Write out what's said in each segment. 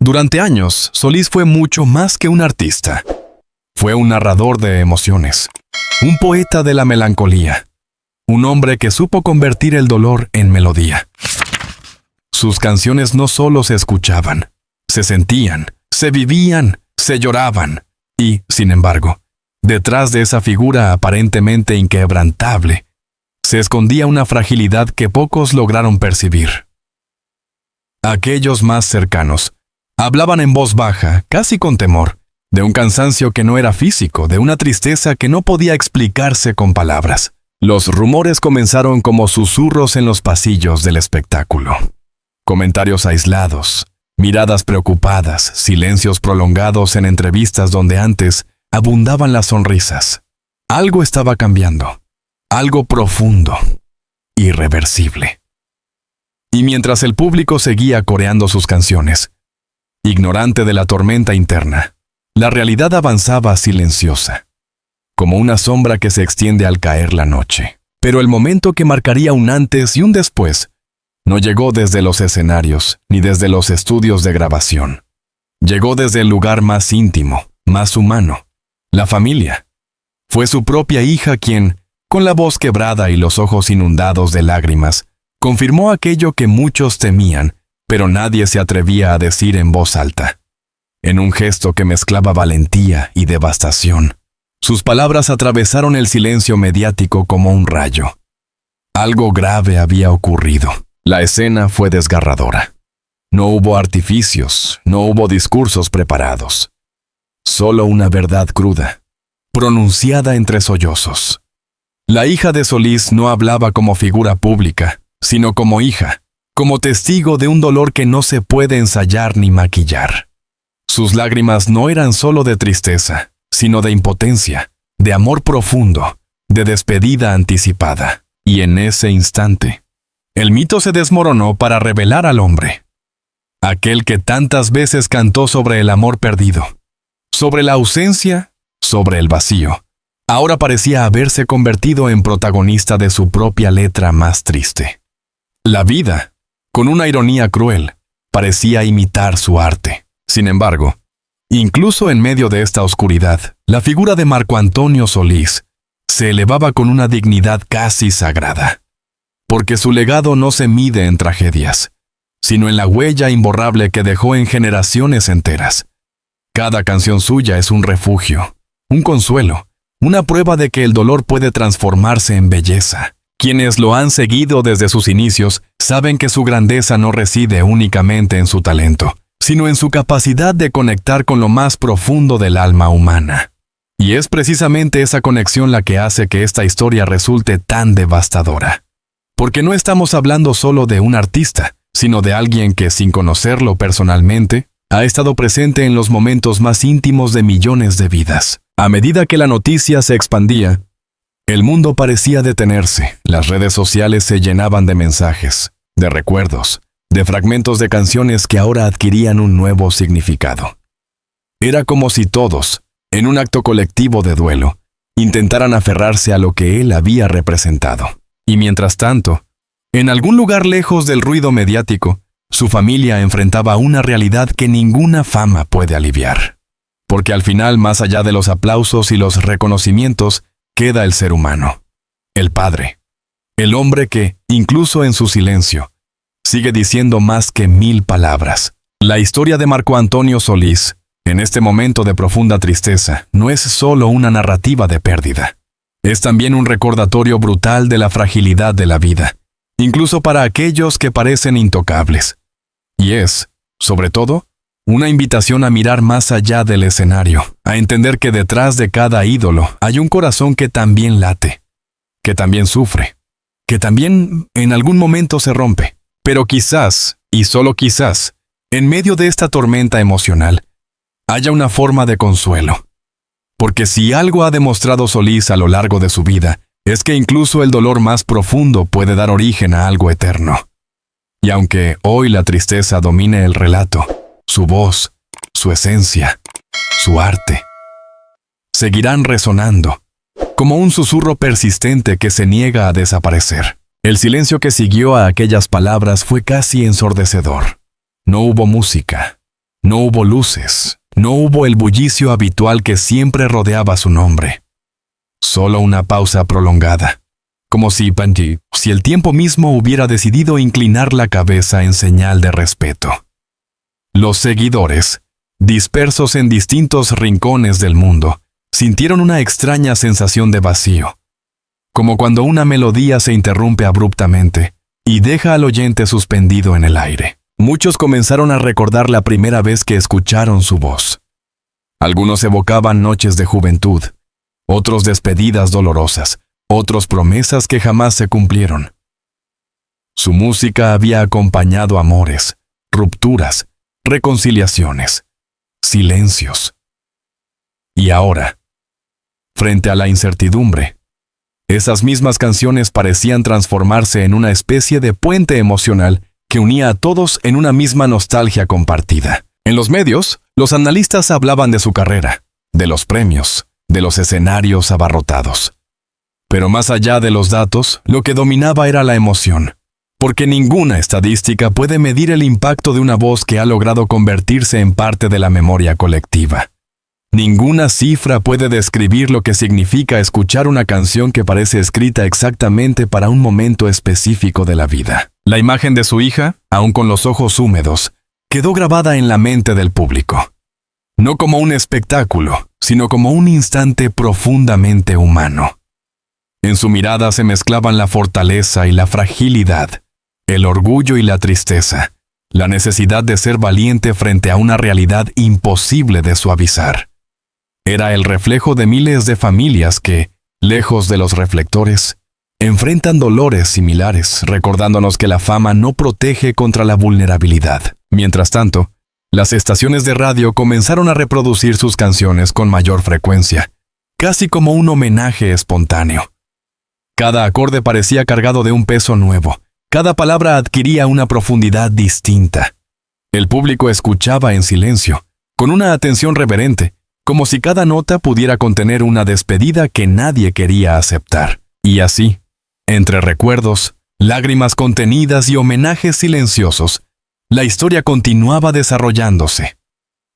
Durante años, Solís fue mucho más que un artista. Fue un narrador de emociones, un poeta de la melancolía, un hombre que supo convertir el dolor en melodía. Sus canciones no solo se escuchaban, se sentían, se vivían, se lloraban. Y, sin embargo, detrás de esa figura aparentemente inquebrantable, se escondía una fragilidad que pocos lograron percibir. Aquellos más cercanos hablaban en voz baja, casi con temor, de un cansancio que no era físico, de una tristeza que no podía explicarse con palabras. Los rumores comenzaron como susurros en los pasillos del espectáculo. Comentarios aislados, miradas preocupadas, silencios prolongados en entrevistas donde antes abundaban las sonrisas. Algo estaba cambiando, algo profundo, irreversible. Y mientras el público seguía coreando sus canciones, ignorante de la tormenta interna, la realidad avanzaba silenciosa, como una sombra que se extiende al caer la noche. Pero el momento que marcaría un antes y un después no llegó desde los escenarios ni desde los estudios de grabación. Llegó desde el lugar más íntimo, más humano, la familia. Fue su propia hija quien, con la voz quebrada y los ojos inundados de lágrimas, confirmó aquello que muchos temían, pero nadie se atrevía a decir en voz alta. En un gesto que mezclaba valentía y devastación, sus palabras atravesaron el silencio mediático como un rayo. Algo grave había ocurrido. La escena fue desgarradora. No hubo artificios, no hubo discursos preparados. Solo una verdad cruda, pronunciada entre sollozos. La hija de Solís no hablaba como figura pública, sino como hija, como testigo de un dolor que no se puede ensayar ni maquillar. Sus lágrimas no eran solo de tristeza, sino de impotencia, de amor profundo, de despedida anticipada. Y en ese instante, el mito se desmoronó para revelar al hombre. Aquel que tantas veces cantó sobre el amor perdido, sobre la ausencia, sobre el vacío, ahora parecía haberse convertido en protagonista de su propia letra más triste. La vida, con una ironía cruel, parecía imitar su arte. Sin embargo, incluso en medio de esta oscuridad, la figura de Marco Antonio Solís se elevaba con una dignidad casi sagrada. Porque su legado no se mide en tragedias, sino en la huella imborrable que dejó en generaciones enteras. Cada canción suya es un refugio, un consuelo, una prueba de que el dolor puede transformarse en belleza. Quienes lo han seguido desde sus inicios saben que su grandeza no reside únicamente en su talento, sino en su capacidad de conectar con lo más profundo del alma humana. Y es precisamente esa conexión la que hace que esta historia resulte tan devastadora. Porque no estamos hablando solo de un artista, sino de alguien que, sin conocerlo personalmente, ha estado presente en los momentos más íntimos de millones de vidas. A medida que la noticia se expandía, el mundo parecía detenerse. Las redes sociales se llenaban de mensajes, de recuerdos, de fragmentos de canciones que ahora adquirían un nuevo significado. Era como si todos, en un acto colectivo de duelo, intentaran aferrarse a lo que él había representado. Y mientras tanto, en algún lugar lejos del ruido mediático, su familia enfrentaba una realidad que ninguna fama puede aliviar. Porque al final, más allá de los aplausos y los reconocimientos, queda el ser humano, el padre, el hombre que, incluso en su silencio, sigue diciendo más que 1000 palabras. La historia de Marco Antonio Solís, en este momento de profunda tristeza, no es solo una narrativa de pérdida. Es también un recordatorio brutal de la fragilidad de la vida, incluso para aquellos que parecen intocables. Y es, sobre todo, una invitación a mirar más allá del escenario, a entender que detrás de cada ídolo hay un corazón que también late, que también sufre, que también en algún momento se rompe. Pero quizás, y solo quizás, en medio de esta tormenta emocional, haya una forma de consuelo. Porque si algo ha demostrado Solís a lo largo de su vida, es que incluso el dolor más profundo puede dar origen a algo eterno. Y aunque hoy la tristeza domine el relato, su voz, su esencia, su arte, seguirán resonando, como un susurro persistente que se niega a desaparecer. El silencio que siguió a aquellas palabras fue casi ensordecedor. No hubo música, No hubo luces, no hubo el bullicio habitual que siempre rodeaba su nombre. Solo una pausa prolongada, como si el tiempo mismo hubiera decidido inclinar la cabeza en señal de respeto. Los seguidores, dispersos en distintos rincones del mundo, sintieron una extraña sensación de vacío, como cuando una melodía se interrumpe abruptamente y deja al oyente suspendido en el aire. Muchos comenzaron a recordar la primera vez que escucharon su voz. Algunos evocaban noches de juventud, otros despedidas dolorosas, otros promesas que jamás se cumplieron. Su música había acompañado amores, rupturas, reconciliaciones, silencios. Y ahora, frente a la incertidumbre, esas mismas canciones parecían transformarse en una especie de puente emocional que unía a todos en una misma nostalgia compartida. En los medios, los analistas hablaban de su carrera, de los premios, de los escenarios abarrotados. Pero más allá de los datos, lo que dominaba era la emoción, porque ninguna estadística puede medir el impacto de una voz que ha logrado convertirse en parte de la memoria colectiva. Ninguna cifra puede describir lo que significa escuchar una canción que parece escrita exactamente para un momento específico de la vida. La imagen de su hija, aún con los ojos húmedos, quedó grabada en la mente del público. No como un espectáculo, sino como un instante profundamente humano. En su mirada se mezclaban la fortaleza y la fragilidad, el orgullo y la tristeza, la necesidad de ser valiente frente a una realidad imposible de suavizar. Era el reflejo de miles de familias que, lejos de los reflectores, enfrentan dolores similares, recordándonos que la fama no protege contra la vulnerabilidad. Mientras tanto, las estaciones de radio comenzaron a reproducir sus canciones con mayor frecuencia, casi como un homenaje espontáneo. Cada acorde parecía cargado de un peso nuevo, cada palabra adquiría una profundidad distinta. El público escuchaba en silencio, con una atención reverente, como si cada nota pudiera contener una despedida que nadie quería aceptar. Y así, entre recuerdos, lágrimas contenidas y homenajes silenciosos, la historia continuaba desarrollándose.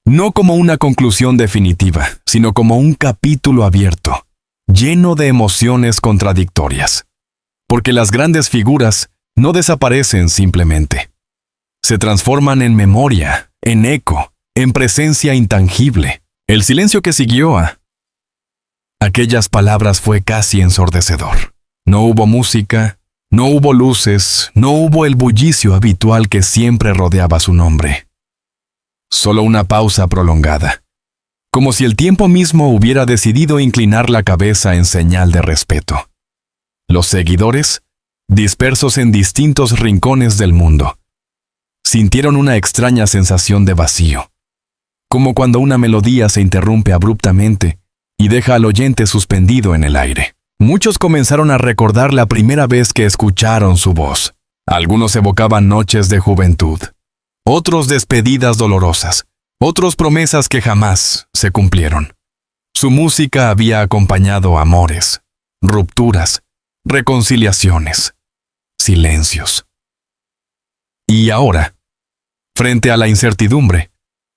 No como una conclusión definitiva, sino como un capítulo abierto, lleno de emociones contradictorias. Porque las grandes figuras no desaparecen simplemente. Se transforman en memoria, en eco, en presencia intangible. El silencio que siguió a aquellas palabras fue casi ensordecedor. No hubo música, no hubo luces, no hubo el bullicio habitual que siempre rodeaba su nombre. Solo una pausa prolongada, como si el tiempo mismo hubiera decidido inclinar la cabeza en señal de respeto. Los seguidores, dispersos en distintos rincones del mundo, sintieron una extraña sensación de vacío, como cuando una melodía se interrumpe abruptamente y deja al oyente suspendido en el aire. Muchos comenzaron a recordar la primera vez que escucharon su voz. Algunos evocaban noches de juventud, otros despedidas dolorosas, otros promesas que jamás se cumplieron. Su música había acompañado amores, rupturas, reconciliaciones, silencios. Y ahora, frente a la incertidumbre,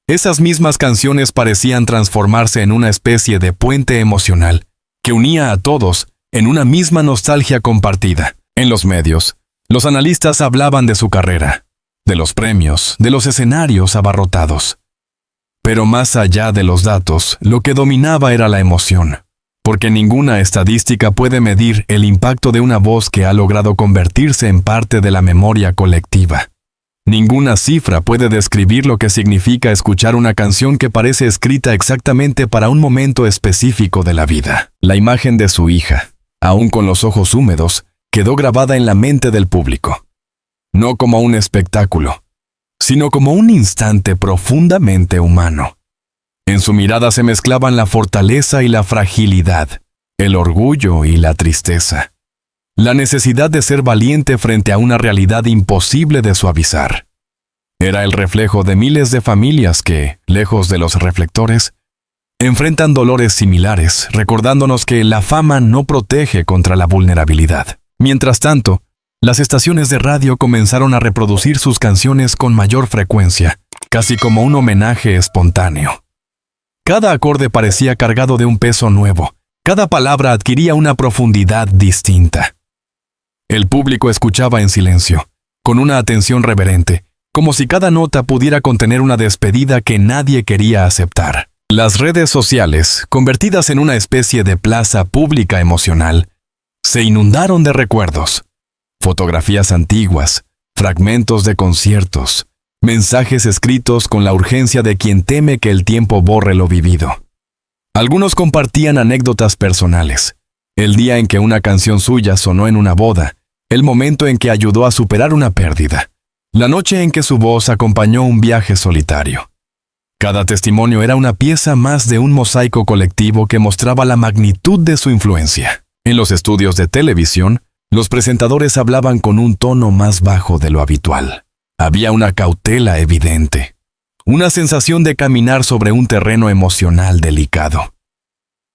esas mismas canciones parecían transformarse en una especie de puente emocional que unía a todos en una misma nostalgia compartida. En los medios, los analistas hablaban de su carrera, de los premios, de los escenarios abarrotados. Pero más allá de los datos, lo que dominaba era la emoción, porque ninguna estadística puede medir el impacto de una voz que ha logrado convertirse en parte de la memoria colectiva. Ninguna cifra puede describir lo que significa escuchar una canción que parece escrita exactamente para un momento específico de la vida. La imagen de su hija, aún con los ojos húmedos, quedó grabada en la mente del público. No como un espectáculo, sino como un instante profundamente humano. En su mirada se mezclaban la fortaleza y la fragilidad, el orgullo y la tristeza. La necesidad de ser valiente frente a una realidad imposible de suavizar. Era el reflejo de miles de familias que, lejos de los reflectores, enfrentan dolores similares, recordándonos que la fama no protege contra la vulnerabilidad. Mientras tanto, las estaciones de radio comenzaron a reproducir sus canciones con mayor frecuencia, casi como un homenaje espontáneo. Cada acorde parecía cargado de un peso nuevo, cada palabra adquiría una profundidad distinta. El público escuchaba en silencio, con una atención reverente, como si cada nota pudiera contener una despedida que nadie quería aceptar. Las redes sociales, convertidas en una especie de plaza pública emocional, se inundaron de recuerdos, fotografías antiguas, fragmentos de conciertos, mensajes escritos con la urgencia de quien teme que el tiempo borre lo vivido. Algunos compartían anécdotas personales, el día en que una canción suya sonó en una boda, el momento en que ayudó a superar una pérdida, la noche en que su voz acompañó un viaje solitario. Cada testimonio era una pieza más de un mosaico colectivo que mostraba la magnitud de su influencia. En los estudios de televisión, los presentadores hablaban con un tono más bajo de lo habitual. Había una cautela evidente, una sensación de caminar sobre un terreno emocional delicado.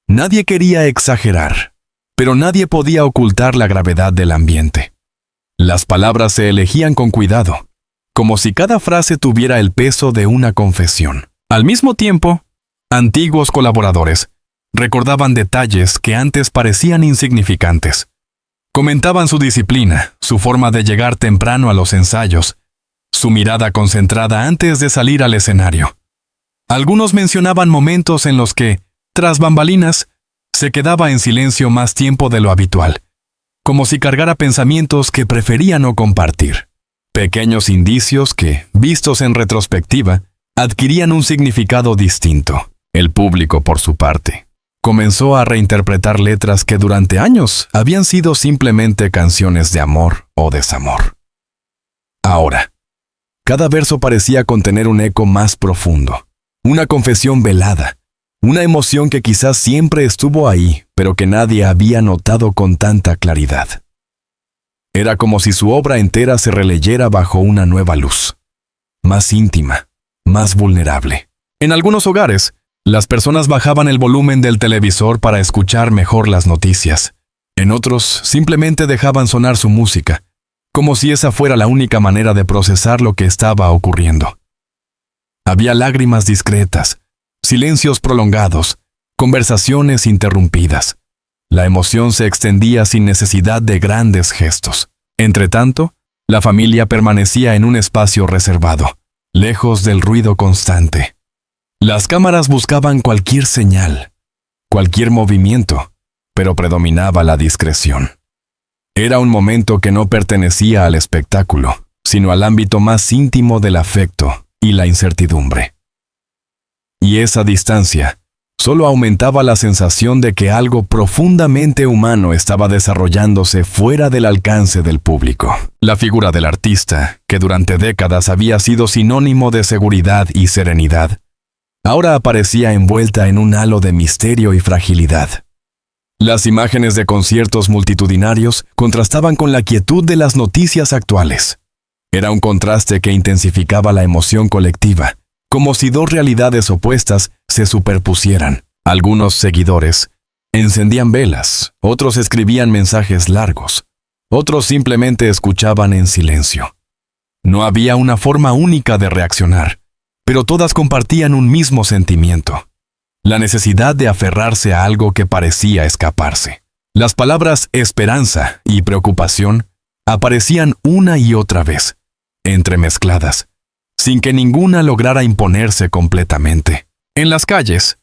Nadie quería exagerar, pero nadie podía ocultar la gravedad del ambiente. Las palabras se elegían con cuidado, como si cada frase tuviera el peso de una confesión. Al mismo tiempo, antiguos colaboradores recordaban detalles que antes parecían insignificantes. Comentaban su disciplina, su forma de llegar temprano a los ensayos, su mirada concentrada antes de salir al escenario. Algunos mencionaban momentos en los que, tras bambalinas, se quedaba en silencio más tiempo de lo habitual, como si cargara pensamientos que prefería no compartir. Pequeños indicios que, vistos en retrospectiva, adquirían un significado distinto. El público, por su parte, comenzó a reinterpretar letras que durante años habían sido simplemente canciones de amor o desamor. Ahora, cada verso parecía contener un eco más profundo, una confesión velada, una emoción que quizás siempre estuvo ahí, pero que nadie había notado con tanta claridad. Era como si su obra entera se releyera bajo una nueva luz, más íntima, más vulnerable. En algunos hogares, las personas bajaban el volumen del televisor para escuchar mejor las noticias. En otros, simplemente dejaban sonar su música, como si esa fuera la única manera de procesar lo que estaba ocurriendo. Había lágrimas discretas, silencios prolongados, conversaciones interrumpidas. La emoción se extendía sin necesidad de grandes gestos. Entretanto, la familia permanecía en un espacio reservado, lejos del ruido constante. Las cámaras buscaban cualquier señal, cualquier movimiento, pero predominaba la discreción. Era un momento que no pertenecía al espectáculo, sino al ámbito más íntimo del afecto y la incertidumbre. Y esa distancia solo aumentaba la sensación de que algo profundamente humano estaba desarrollándose fuera del alcance del público. La figura del artista, que durante décadas había sido sinónimo de seguridad y serenidad, ahora aparecía envuelta en un halo de misterio y fragilidad. Las imágenes de conciertos multitudinarios contrastaban con la quietud de las noticias actuales. Era un contraste que intensificaba la emoción colectiva, como si dos realidades opuestas se superpusieran. Algunos seguidores encendían velas, otros escribían mensajes largos, otros simplemente escuchaban en silencio. No había una forma única de reaccionar, pero todas compartían un mismo sentimiento: la necesidad de aferrarse a algo que parecía escaparse. Las palabras esperanza y preocupación aparecían una y otra vez, entremezcladas, sin que ninguna lograra imponerse completamente. En las calles,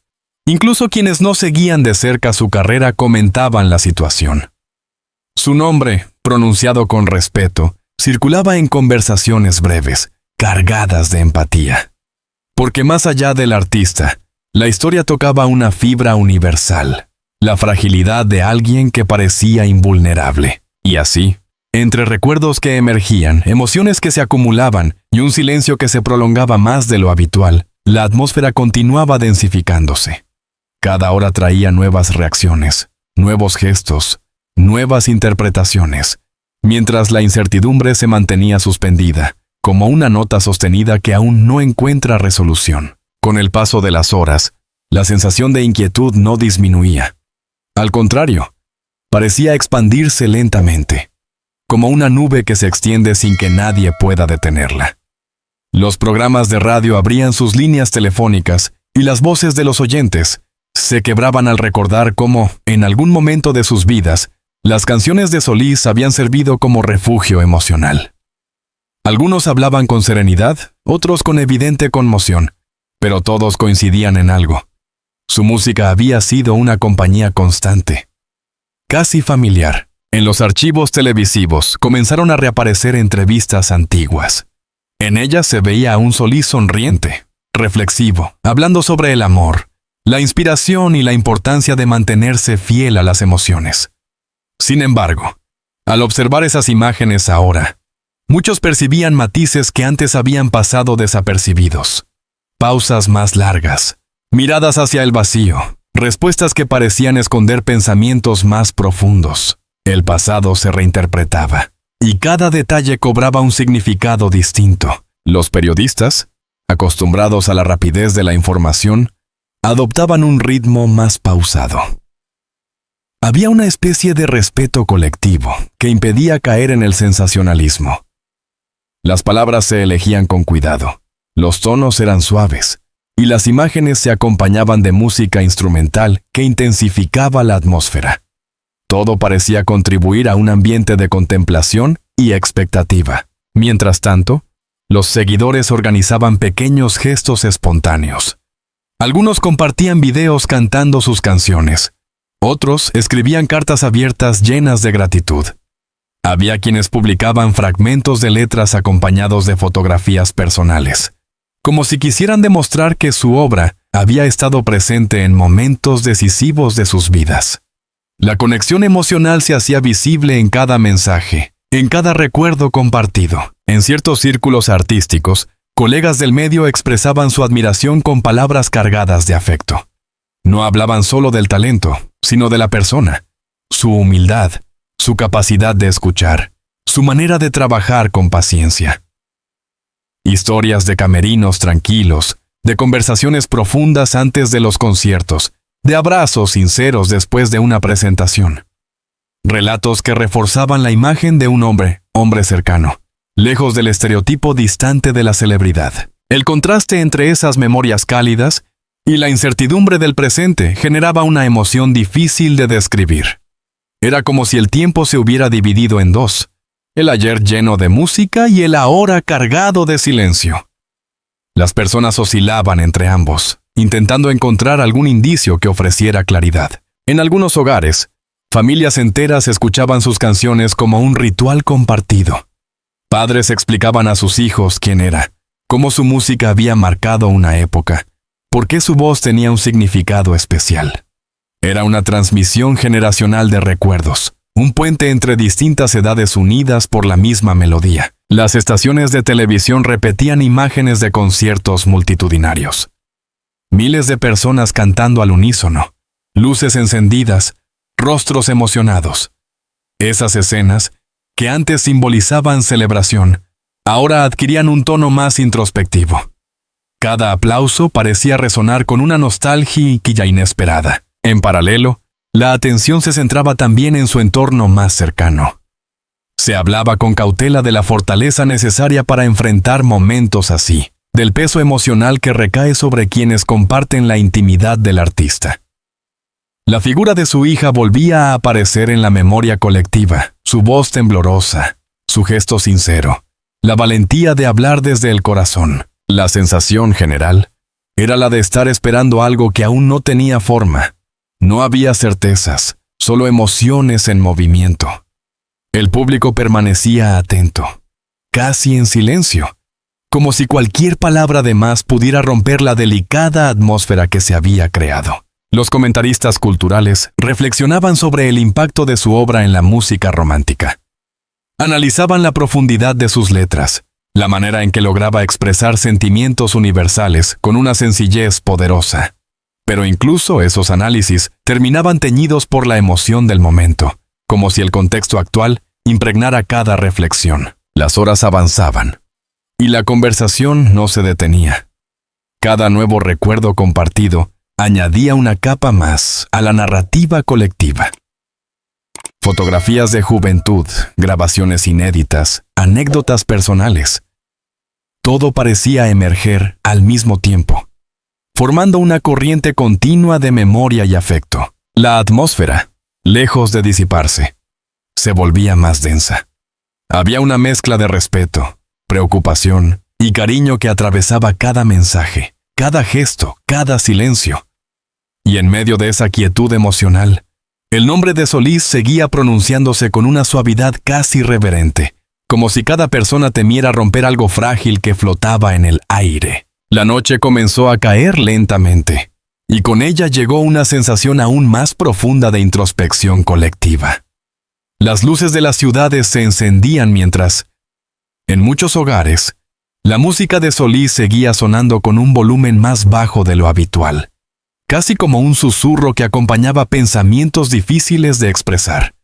incluso quienes no seguían de cerca su carrera comentaban la situación. Su nombre, pronunciado con respeto, circulaba en conversaciones breves, cargadas de empatía. Porque más allá del artista, la historia tocaba una fibra universal, la fragilidad de alguien que parecía invulnerable. Y así, entre recuerdos que emergían, emociones que se acumulaban y un silencio que se prolongaba más de lo habitual, la atmósfera continuaba densificándose. Cada hora traía nuevas reacciones, nuevos gestos, nuevas interpretaciones, mientras la incertidumbre se mantenía suspendida, como una nota sostenida que aún no encuentra resolución. Con el paso de las horas, la sensación de inquietud no disminuía. Al contrario, parecía expandirse lentamente, como una nube que se extiende sin que nadie pueda detenerla. Los programas de radio abrían sus líneas telefónicas y las voces de los oyentes se quebraban al recordar cómo, en algún momento de sus vidas, las canciones de Solís habían servido como refugio emocional. Algunos hablaban con serenidad, otros con evidente conmoción, pero todos coincidían en algo. Su música había sido una compañía constante, casi familiar. En los archivos televisivos comenzaron a reaparecer entrevistas antiguas. En ellas se veía a un Solís sonriente, reflexivo, hablando sobre el amor, la inspiración y la importancia de mantenerse fiel a las emociones. Sin embargo, al observar esas imágenes ahora, muchos percibían matices que antes habían pasado desapercibidos. Pausas más largas, miradas hacia el vacío, respuestas que parecían esconder pensamientos más profundos. El pasado se reinterpretaba, y cada detalle cobraba un significado distinto. Los periodistas, acostumbrados a la rapidez de la información, adoptaban un ritmo más pausado. Había una especie de respeto colectivo que impedía caer en el sensacionalismo. Las palabras se elegían con cuidado, los tonos eran suaves, y las imágenes se acompañaban de música instrumental que intensificaba la atmósfera. Todo parecía contribuir a un ambiente de contemplación y expectativa. Mientras tanto, los seguidores organizaban pequeños gestos espontáneos. Algunos compartían videos cantando sus canciones. Otros escribían cartas abiertas llenas de gratitud. Había quienes publicaban fragmentos de letras acompañados de fotografías personales, como si quisieran demostrar que su obra había estado presente en momentos decisivos de sus vidas. La conexión emocional se hacía visible en cada mensaje, en cada recuerdo compartido. En ciertos círculos artísticos, colegas del medio expresaban su admiración con palabras cargadas de afecto. No hablaban solo del talento, sino de la persona, su humildad, su capacidad de escuchar, su manera de trabajar con paciencia. Historias de camerinos tranquilos, de conversaciones profundas antes de los conciertos, de abrazos sinceros después de una presentación. Relatos que reforzaban la imagen de un hombre cercano, lejos del estereotipo distante de la celebridad. El contraste entre esas memorias cálidas y la incertidumbre del presente generaba una emoción difícil de describir. Era como si el tiempo se hubiera dividido en dos, el ayer lleno de música y el ahora cargado de silencio. Las personas oscilaban entre ambos, intentando encontrar algún indicio que ofreciera claridad. En algunos hogares, familias enteras escuchaban sus canciones como un ritual compartido. Padres explicaban a sus hijos quién era, cómo su música había marcado una época, por qué su voz tenía un significado especial. Era una transmisión generacional de recuerdos, un puente entre distintas edades unidas por la misma melodía. Las estaciones de televisión repetían imágenes de conciertos multitudinarios. Miles de personas cantando al unísono, luces encendidas, rostros emocionados. Esas escenas, que antes simbolizaban celebración, ahora adquirían un tono más introspectivo. Cada aplauso parecía resonar con una nostalgia inesperada. En paralelo, la atención se centraba también en su entorno más cercano. Se hablaba con cautela de la fortaleza necesaria para enfrentar momentos así, del peso emocional que recae sobre quienes comparten la intimidad del artista. La figura de su hija volvía a aparecer en la memoria colectiva, su voz temblorosa, su gesto sincero, la valentía de hablar desde el corazón. La sensación general era la de estar esperando algo que aún no tenía forma. No había certezas, solo emociones en movimiento. El público permanecía atento, casi en silencio, como si cualquier palabra de más pudiera romper la delicada atmósfera que se había creado. Los comentaristas culturales reflexionaban sobre el impacto de su obra en la música romántica. Analizaban la profundidad de sus letras, la manera en que lograba expresar sentimientos universales con una sencillez poderosa. Pero incluso esos análisis terminaban teñidos por la emoción del momento, como si el contexto actual impregnara cada reflexión. Las horas avanzaban, y la conversación no se detenía. Cada nuevo recuerdo compartido añadía una capa más a la narrativa colectiva. Fotografías de juventud, grabaciones inéditas, anécdotas personales. todo parecía emerger al mismo tiempo, formando una corriente continua de memoria y afecto. La atmósfera, lejos de disiparse, se volvía más densa. Había una mezcla de respeto, preocupación y cariño que atravesaba cada mensaje, cada gesto, cada silencio. Y en medio de esa quietud emocional, el nombre de Solís seguía pronunciándose con una suavidad casi reverente, como si cada persona temiera romper algo frágil que flotaba en el aire. La noche comenzó a caer lentamente, y con ella llegó una sensación aún más profunda de introspección colectiva. Las luces de las ciudades se encendían mientras, en muchos hogares, la música de Solís seguía sonando con un volumen más bajo de lo habitual, casi como un susurro que acompañaba pensamientos difíciles de expresar.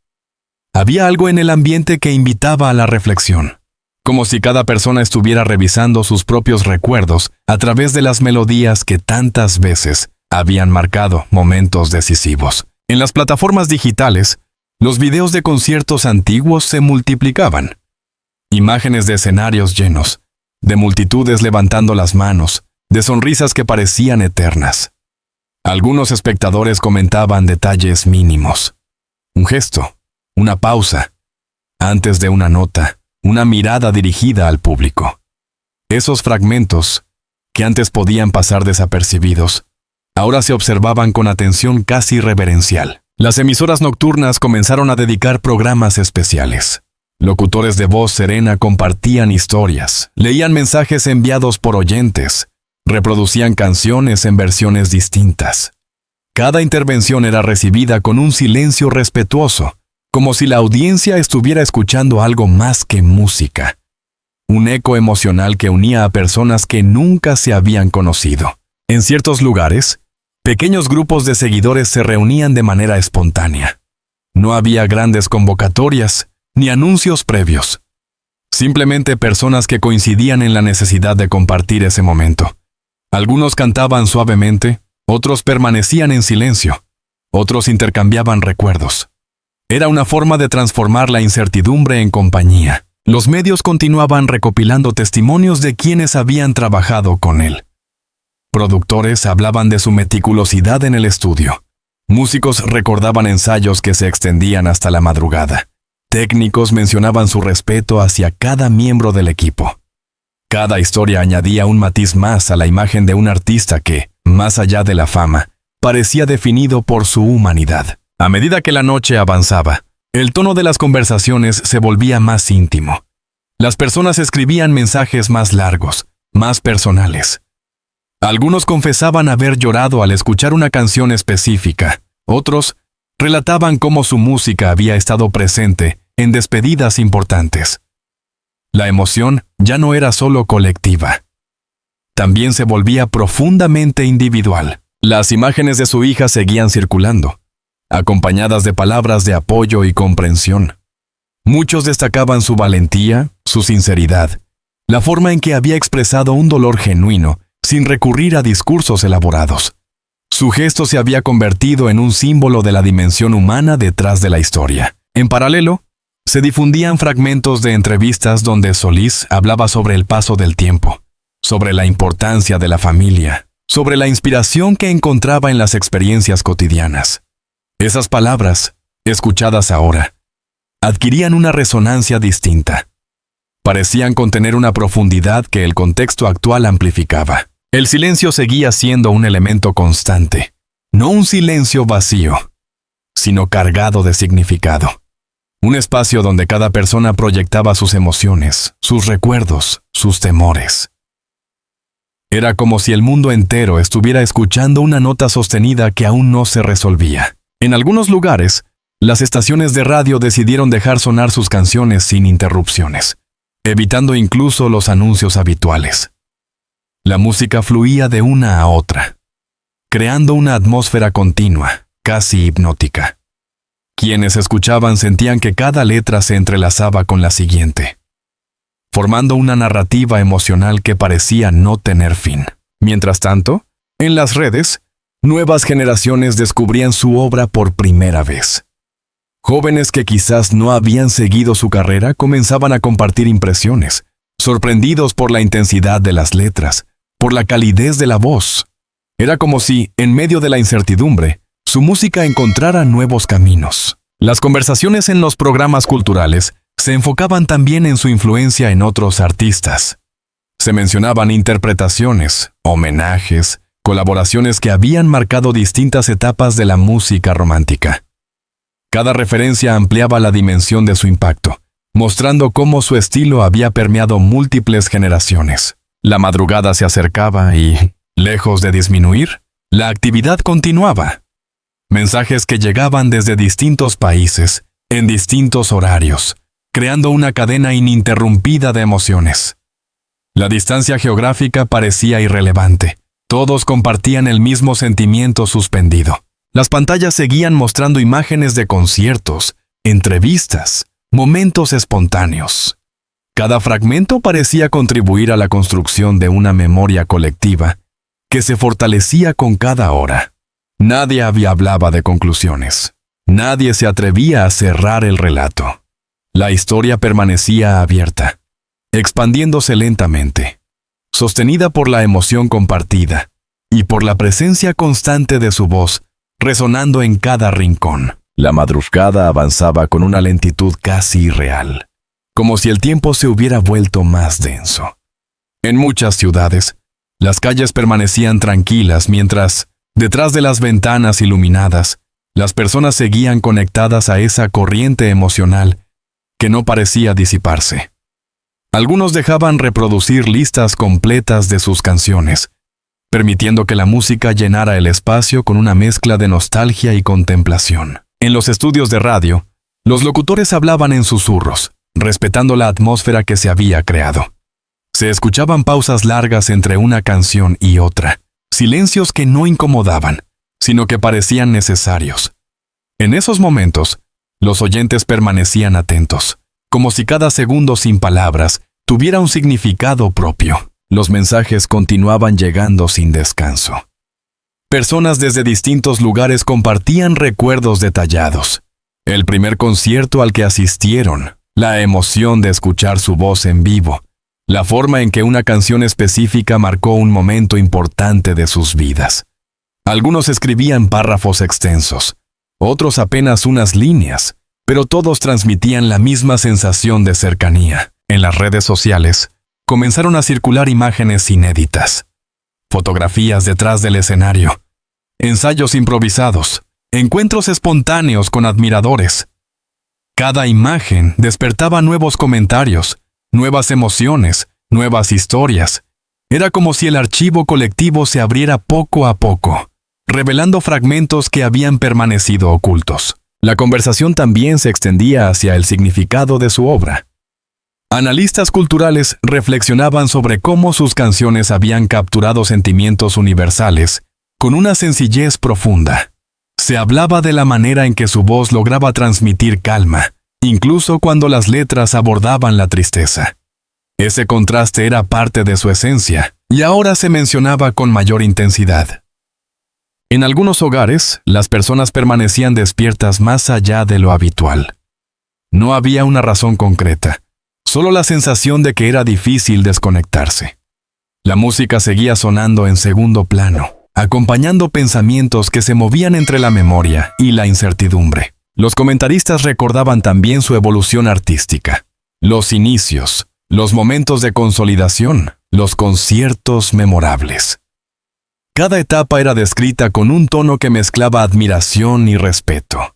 Había algo en el ambiente que invitaba a la reflexión, como si cada persona estuviera revisando sus propios recuerdos a través de las melodías que tantas veces habían marcado momentos decisivos. En las plataformas digitales, los videos de conciertos antiguos se multiplicaban. Imágenes de escenarios llenos, de multitudes levantando las manos, de sonrisas que parecían eternas. Algunos espectadores comentaban detalles mínimos. Un gesto, una pausa, antes de una nota, una mirada dirigida al público. Esos fragmentos, que antes podían pasar desapercibidos, ahora se observaban con atención casi reverencial. Las emisoras nocturnas comenzaron a dedicar programas especiales. Locutores de voz serena compartían historias, leían mensajes enviados por oyentes, reproducían canciones en versiones distintas. Cada intervención era recibida con un silencio respetuoso, como si la audiencia estuviera escuchando algo más que música. Un eco emocional que unía a personas que nunca se habían conocido. En ciertos lugares, pequeños grupos de seguidores se reunían de manera espontánea. No había grandes convocatorias ni anuncios previos. Simplemente personas que coincidían en la necesidad de compartir ese momento. Algunos cantaban suavemente, otros permanecían en silencio, otros intercambiaban recuerdos. Era una forma de transformar la incertidumbre en compañía. Los medios continuaban recopilando testimonios de quienes habían trabajado con él. Productores hablaban de su meticulosidad en el estudio. Músicos recordaban ensayos que se extendían hasta la madrugada. Técnicos mencionaban su respeto hacia cada miembro del equipo. Cada historia añadía un matiz más a la imagen de un artista que, más allá de la fama, parecía definido por su humanidad. A medida que la noche avanzaba, el tono de las conversaciones se volvía más íntimo. Las personas escribían mensajes más largos, más personales. Algunos confesaban haber llorado al escuchar una canción específica. Otros relataban cómo su música había estado presente en despedidas importantes. La emoción ya no era solo colectiva. También se volvía profundamente individual. Las imágenes de su hija seguían circulando, acompañadas de palabras de apoyo y comprensión. Muchos destacaban su valentía, su sinceridad, la forma en que había expresado un dolor genuino, sin recurrir a discursos elaborados. Su gesto se había convertido en un símbolo de la dimensión humana detrás de la historia. En paralelo, se difundían fragmentos de entrevistas donde Solís hablaba sobre el paso del tiempo, sobre la importancia de la familia, sobre la inspiración que encontraba en las experiencias cotidianas. Esas palabras, escuchadas ahora, adquirían una resonancia distinta. Parecían contener una profundidad que el contexto actual amplificaba. El silencio seguía siendo un elemento constante, no un silencio vacío, sino cargado de significado. Un espacio donde cada persona proyectaba sus emociones, sus recuerdos, sus temores. Era como si el mundo entero estuviera escuchando una nota sostenida que aún no se resolvía. En algunos lugares, las estaciones de radio decidieron dejar sonar sus canciones sin interrupciones, evitando incluso los anuncios habituales. La música fluía de una a otra, creando una atmósfera continua, casi hipnótica. Quienes escuchaban sentían que cada letra se entrelazaba con la siguiente, formando una narrativa emocional que parecía no tener fin. Mientras tanto, en las redes, nuevas generaciones descubrían su obra por primera vez. Jóvenes que quizás no habían seguido su carrera comenzaban a compartir impresiones, sorprendidos por la intensidad de las letras, por la calidez de la voz. Era como si, en medio de la incertidumbre, su música encontrara nuevos caminos. Las conversaciones en los programas culturales se enfocaban también en su influencia en otros artistas. Se mencionaban interpretaciones, homenajes, colaboraciones que habían marcado distintas etapas de la música romántica. Cada referencia ampliaba la dimensión de su impacto, mostrando cómo su estilo había permeado múltiples generaciones. La madrugada se acercaba y, lejos de disminuir, la actividad continuaba. Mensajes que llegaban desde distintos países, en distintos horarios, creando una cadena ininterrumpida de emociones. La distancia geográfica parecía irrelevante. Todos compartían el mismo sentimiento suspendido. Las pantallas seguían mostrando imágenes de conciertos, entrevistas, momentos espontáneos. Cada fragmento parecía contribuir a la construcción de una memoria colectiva que se fortalecía con cada hora. Nadie hablaba de conclusiones. Nadie se atrevía a cerrar el relato. La historia permanecía abierta, expandiéndose lentamente, sostenida por la emoción compartida y por la presencia constante de su voz, resonando en cada rincón. La madrugada avanzaba con una lentitud casi irreal, como si el tiempo se hubiera vuelto más denso. En muchas ciudades, las calles permanecían tranquilas mientras, detrás de las ventanas iluminadas, las personas seguían conectadas a esa corriente emocional que no parecía disiparse. Algunos dejaban reproducir listas completas de sus canciones, permitiendo que la música llenara el espacio con una mezcla de nostalgia y contemplación. En los estudios de radio, los locutores hablaban en susurros, respetando la atmósfera que se había creado. Se escuchaban pausas largas entre una canción y otra, silencios que no incomodaban, sino que parecían necesarios. En esos momentos, los oyentes permanecían atentos, como si cada segundo sin palabras tuviera un significado propio. Los mensajes continuaban llegando sin descanso. Personas desde distintos lugares compartían recuerdos detallados. El primer concierto al que asistieron, la emoción de escuchar su voz en vivo, la forma en que una canción específica marcó un momento importante de sus vidas. Algunos escribían párrafos extensos, otros apenas unas líneas, pero todos transmitían la misma sensación de cercanía. En las redes sociales, comenzaron a circular imágenes inéditas, fotografías detrás del escenario, ensayos improvisados, encuentros espontáneos con admiradores. Cada imagen despertaba nuevos comentarios, nuevas emociones, nuevas historias. Era como si el archivo colectivo se abriera poco a poco, revelando fragmentos que habían permanecido ocultos. La conversación también se extendía hacia el significado de su obra. Analistas culturales reflexionaban sobre cómo sus canciones habían capturado sentimientos universales con una sencillez profunda. Se hablaba de la manera en que su voz lograba transmitir calma, incluso cuando las letras abordaban la tristeza. Ese contraste era parte de su esencia, y ahora se mencionaba con mayor intensidad. En algunos hogares, las personas permanecían despiertas más allá de lo habitual. No había una razón concreta, solo la sensación de que era difícil desconectarse. La música seguía sonando en segundo plano, acompañando pensamientos que se movían entre la memoria y la incertidumbre. Los comentaristas recordaban también su evolución artística, los inicios, los momentos de consolidación, los conciertos memorables. Cada etapa era descrita con un tono que mezclaba admiración y respeto.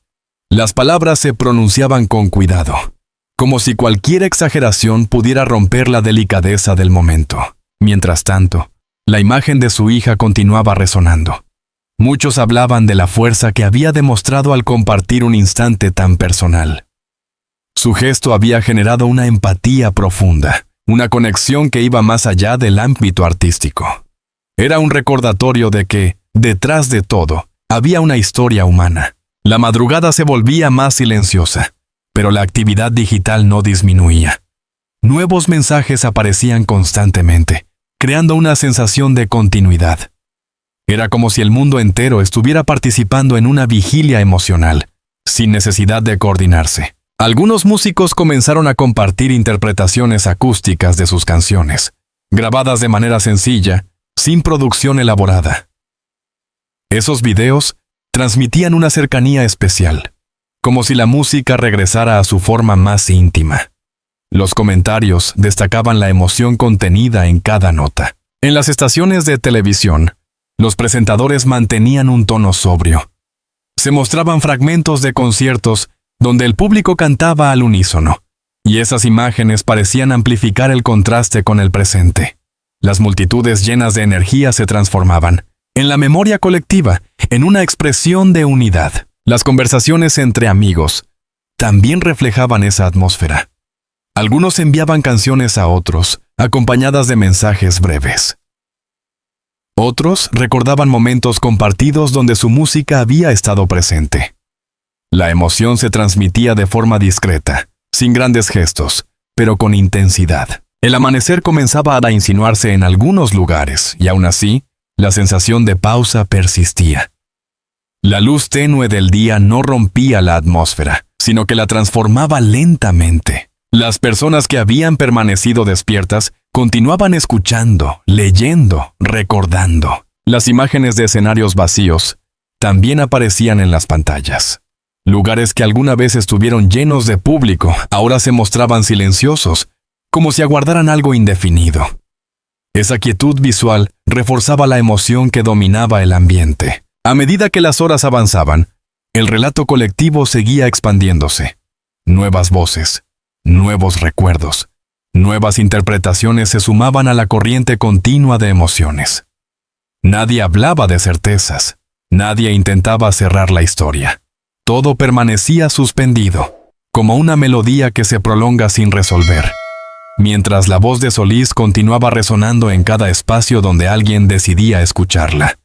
Las palabras se pronunciaban con cuidado, como si cualquier exageración pudiera romper la delicadeza del momento. Mientras tanto, la imagen de su hija continuaba resonando. Muchos hablaban de la fuerza que había demostrado al compartir un instante tan personal. Su gesto había generado una empatía profunda, una conexión que iba más allá del ámbito artístico. Era un recordatorio de que, detrás de todo, había una historia humana. La madrugada se volvía más silenciosa, pero la actividad digital no disminuía. Nuevos mensajes aparecían constantemente, creando una sensación de continuidad. Era como si el mundo entero estuviera participando en una vigilia emocional, sin necesidad de coordinarse. Algunos músicos comenzaron a compartir interpretaciones acústicas de sus canciones, grabadas de manera sencilla, sin producción elaborada. Esos videos transmitían una cercanía especial, como si la música regresara a su forma más íntima. Los comentarios destacaban la emoción contenida en cada nota. En las estaciones de televisión, los presentadores mantenían un tono sobrio. Se mostraban fragmentos de conciertos donde el público cantaba al unísono, y esas imágenes parecían amplificar el contraste con el presente. Las multitudes llenas de energía se transformaban, en la memoria colectiva, en una expresión de unidad. Las conversaciones entre amigos también reflejaban esa atmósfera. Algunos enviaban canciones a otros, acompañadas de mensajes breves. Otros recordaban momentos compartidos donde su música había estado presente. La emoción se transmitía de forma discreta, sin grandes gestos, pero con intensidad. El amanecer comenzaba a insinuarse en algunos lugares, y aún así, la sensación de pausa persistía. La luz tenue del día no rompía la atmósfera, sino que la transformaba lentamente. Las personas que habían permanecido despiertas continuaban escuchando, leyendo, recordando. Las imágenes de escenarios vacíos también aparecían en las pantallas. Lugares que alguna vez estuvieron llenos de público, ahora se mostraban silenciosos, como si aguardaran algo indefinido. Esa quietud visual reforzaba la emoción que dominaba el ambiente. A medida que las horas avanzaban, el relato colectivo seguía expandiéndose. Nuevas voces, nuevos recuerdos, nuevas interpretaciones se sumaban a la corriente continua de emociones. Nadie hablaba de certezas, nadie intentaba cerrar la historia. Todo permanecía suspendido, como una melodía que se prolonga sin resolver, mientras la voz de Solís continuaba resonando en cada espacio donde alguien decidía escucharla.